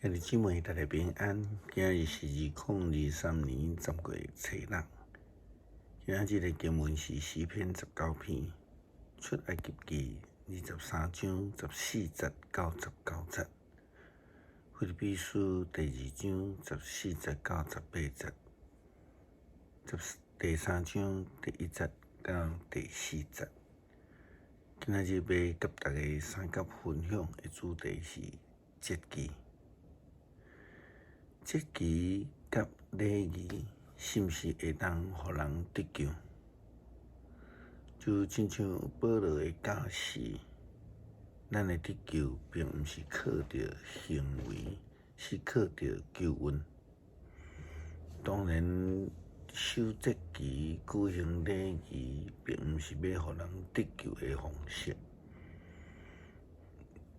兄弟姊妹，大家平安。今日是2023年10月初6。今日的经文是诗篇19篇，出埃及记23章14节到19节，腓立比书第2章14节到18节，第3章第1节到第4节。今日要甲大家三角分享的主题是节期。节期甲礼仪是毋是会当互人得救？就亲像保罗的教示，咱的得救并毋是靠着行为，是靠着救恩。当然，守节期、举行礼仪，并毋是要互人得救的方式。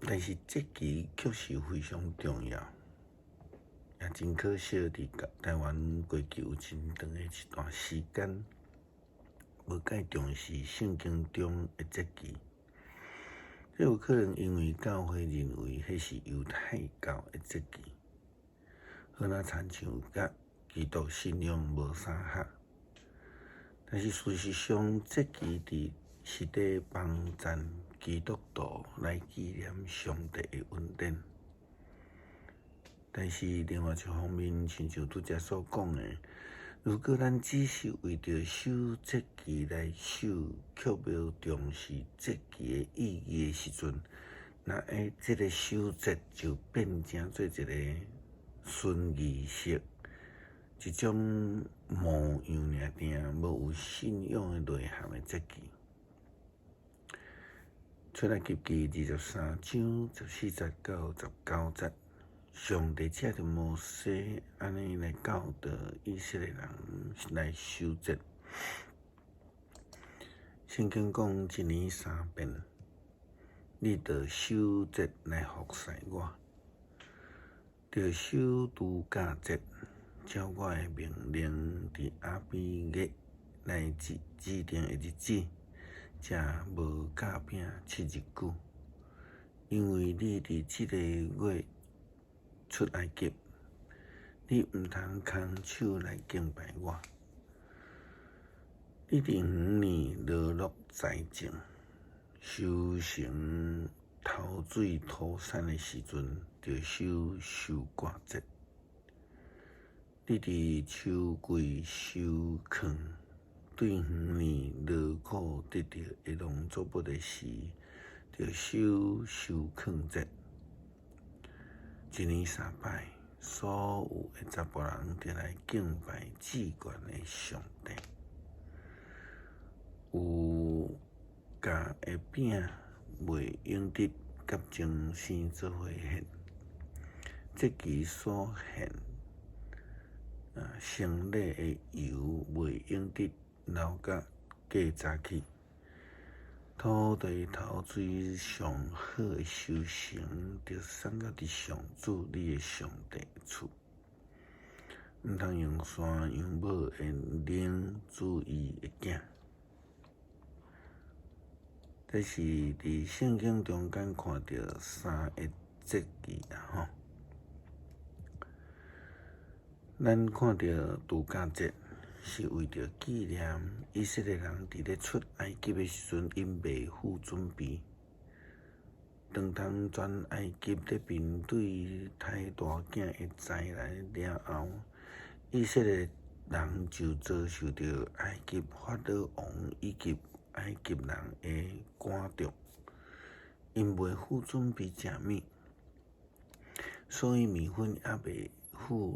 但是节期确实非常重要。也真可惜，伫台湾过去有真长的一段时间，无介重视圣经中的节期。这有可能因为教会认为迄是犹太教的节期，好那亲像甲基督信仰无相合。但是事实上，节期是伫帮赞基督徒来纪念上帝的恩典。但是另外一方面，亲像拄则所讲的，如果咱只是为着守节期来守，却无重视节期的意义的时阵，那这个守节就变成做一个纯仪式，一种模样尔定，无有信仰的内涵的节期。出埃及记23章14节到19节。上帝借着摩西安尼来教导以色列人来守节。圣经讲1年3遍，你着守节来服侍我，着守度假节，照我的命令，伫阿比月来指定的日子，食无甲饼7日久，因为你伫这个月出埃及，你毋通空手来敬拜我。你伫远年落落栽种，收成头水吐产的时阵，就守收割节。你伫秋季收糠，对远年劳苦得到的农作物的时，就守收糠节。1年3摆，所有的查甫人就来敬拜至高的上帝。有甲的饼未用得甲精神做伙献，节期所献生礼的油未用得留甲过早起。土地头水上好的收成，就送到伫上主你的上帝厝。毋通用山用某的灵主伊的囝。这是伫圣经中间看到3个节期啦，咱看到度假节。是为着纪念以色列人伫咧出埃及的时阵，因未负准备，当通全埃及咧面对太大囝的灾难了后，以色列人就遭受到埃及法老王以及埃及人的赶逐，因未负准备食物，所以米粉也未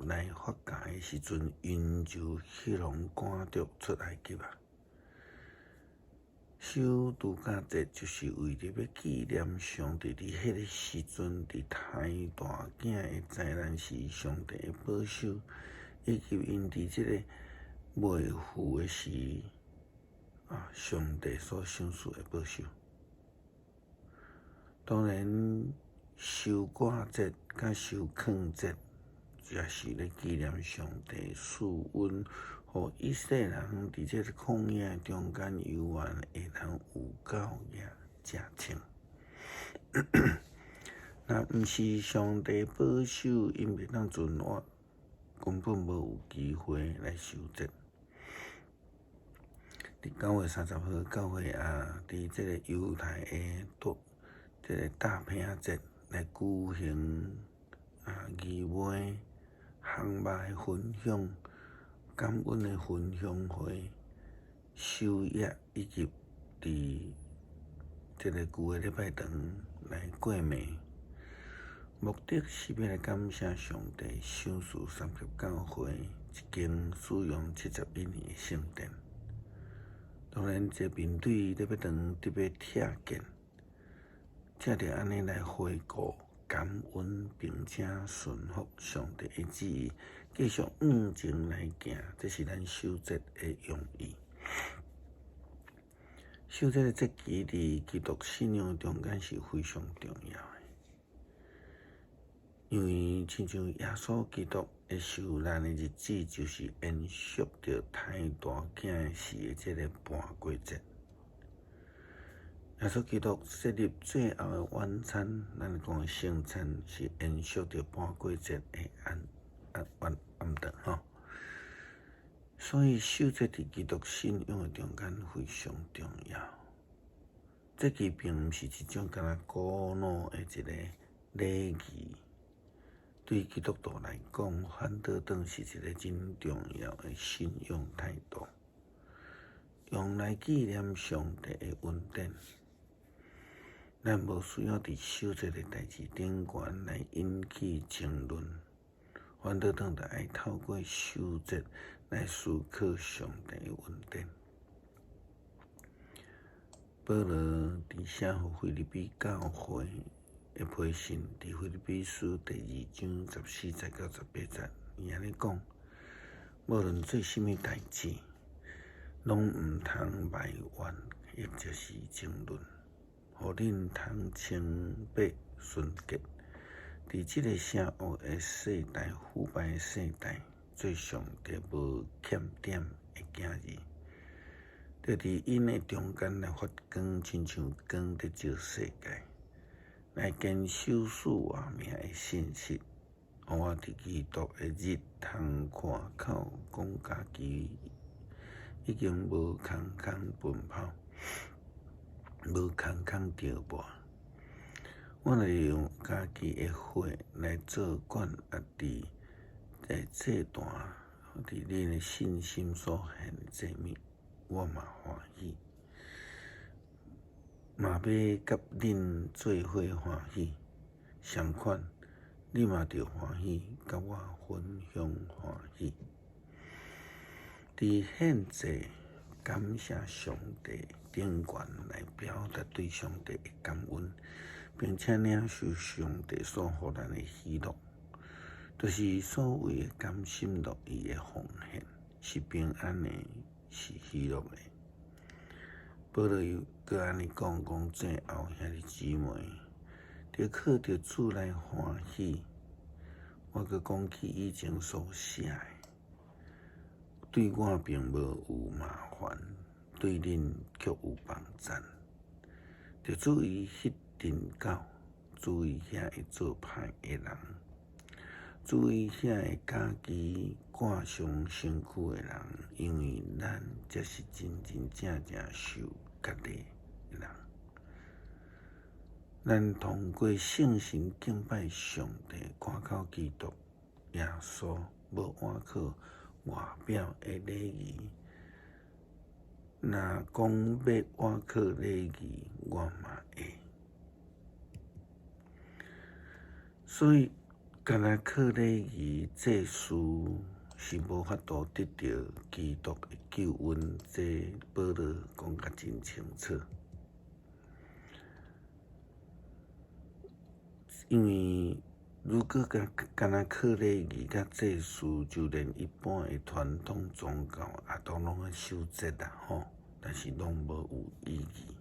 来发芽的时阵，因就去人赶逐出埃及啊。守度假节就是为着要纪念上帝伫迄个时阵，伫太大囝的灾难时，上帝的保守，以及因伫这个未赴的时，上帝所赏赐的保守。当然，收割节甲收糠节，也是咧纪念上帝赐恩，互以色列人伫这个旷野中间游玩，会通有够食清。若毋是上帝保守，因袂当存活，根本无有机会来守节。伫9月30号，教会伫即个犹太即个大平节来举行义卖、航卖分享、感恩的分享会、守夜，以及伫即个旧的礼拜堂来过暝。目的是要来感谢上帝赏赐三级教会一间使用70以年的圣殿。当然，这面对礼拜堂特别拆建，才着安尼来回顾、感恩，并且顺服上帝的旨意，继续往前来行。这是咱守节的用意。守节的节期伫基督信仰中间是非常重要的。因为亲像耶稣基督的受难的日子，就是延续着太大囝死的这个半过节。耶稣基督设立最后的晚餐，咱讲圣餐，是延续着半过节的暗顿吼。所以守节伫基督信仰的中间非常重要。这个并毋是一种敢若古老的一个礼仪。对基督徒来讲，反倒当是一个真重要的信仰态度，用来纪念上帝的恩典。咱无需要伫守节的代志顶悬来引起争论，反倒当得爱透过守节来思考上帝的恩典。保罗伫写互腓立比教会的批信，伫腓立比书第2章14节到18节，伊安尼讲：无论做甚物代志，拢毋通埋怨，亦就是争论，互恁通清白纯洁。伫即个邪恶的世代、腐败的世代，做上帝无欠点的囝儿，就伫因的中间来发光，亲像光伫照世界。来坚守活命的信息，互我伫基督的日通看口讲家己已经无空奔跑，无空着磨。我来用家己的血来做管，伫这段伫恁的信心所献的祭物，我嘛欢喜。嘛要甲恁做伙欢喜，相款，你嘛着欢喜，甲我分享欢喜。伫献祭感谢上帝顶悬来表达对上帝的感恩，并且领受上帝所予咱的喜乐，就是所谓的甘心乐意的奉献，是平安的，是喜乐的。保罗又搁安尼讲，最后兄弟姊妹，着靠着主来欢喜。我搁讲起以前所写的，对我并无有麻烦，对恁却有帮赞。着注意迄阵狗，注意遐会做歹的人，注意遐会家己挂上身躯的人，因为咱才是真正受隔离的人。咱通过圣神敬拜上帝，看靠基督耶稣，无依靠外表的礼仪。若讲要依靠礼仪，我嘛会。所以，干那靠礼仪祭祀是无法度得到基督的救恩。这保罗讲甲真清楚。因为如果干那靠礼仪甲祭祀，就连一般的传统宗教也都拢在守节啦吼，但是拢无有意义。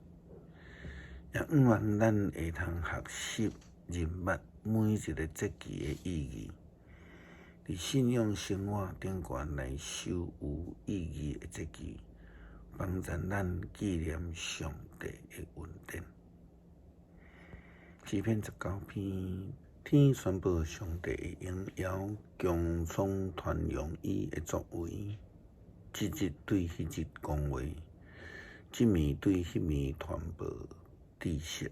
也毋愿咱会通学习认捌每一个节期的意义，伫信仰生活顶悬来守有意义的节期，帮助咱纪念上帝的恩典。诗篇19篇，天宣布上帝的荣耀，强壮传扬伊的作为。即日对迄日讲话，即暝对迄暝传报知识，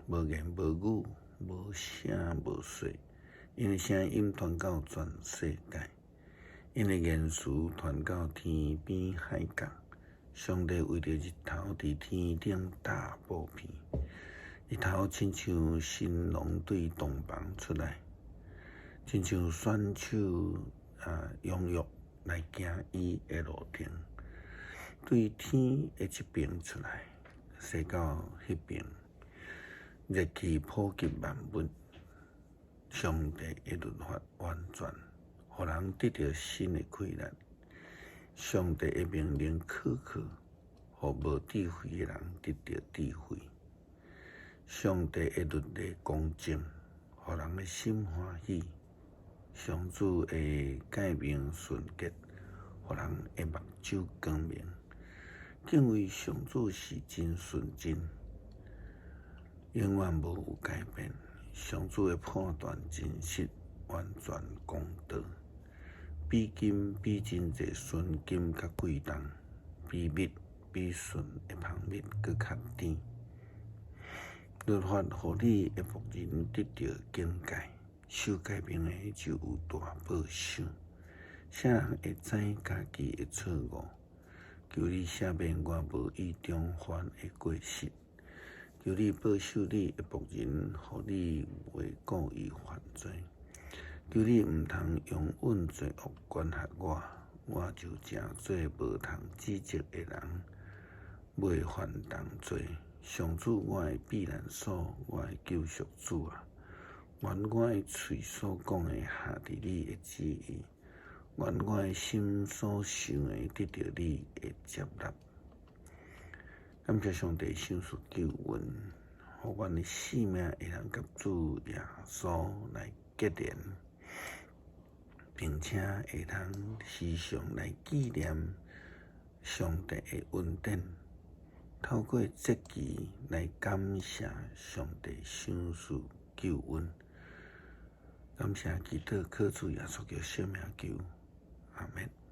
无言无语，无声无说，因的声音传到全世界，因的言辞传到天边海角。上帝为着日头伫天顶打布片，日头亲像新郎对洞房出来，亲像选手踊跃来行伊的路程，对天的一边出来，驶到迄边，热气普及万物。上帝的律法完全，互人得到新的快乐。上帝的命令苛刻，互无智慧的人得到智慧。上帝的律例公正，互人的心欢喜。上主的诫命纯洁，互人的目睭光明。敬畏上主是真纯真，永远无有改变。上主的判断真实，完全公道。比金比真济纯金较贵重，比蜜比纯的蜂蜜搁较甜。律法互你的仆人得到境界，受诫命的就有大报赏。啥人会知家己的错误？求你赦免我无意中犯的过失，求你保守你的仆人，互你袂故意犯罪。求你毋通用稳罪恶管辖我，我就诚做无通指责的人，袂犯同罪。上主，我的避难所，我的救赎主啊！愿我的嘴所讲的下伫你的旨意，愿我的心所想的得到你的接纳。感谢上帝赏赐救恩，互阮的性命会通甲主耶稣来结连，并且会通时常来纪念上帝的恩典，透过节期来感谢上帝赏赐救恩。感谢祈祷，靠主耶稣基督圣名求，阿们。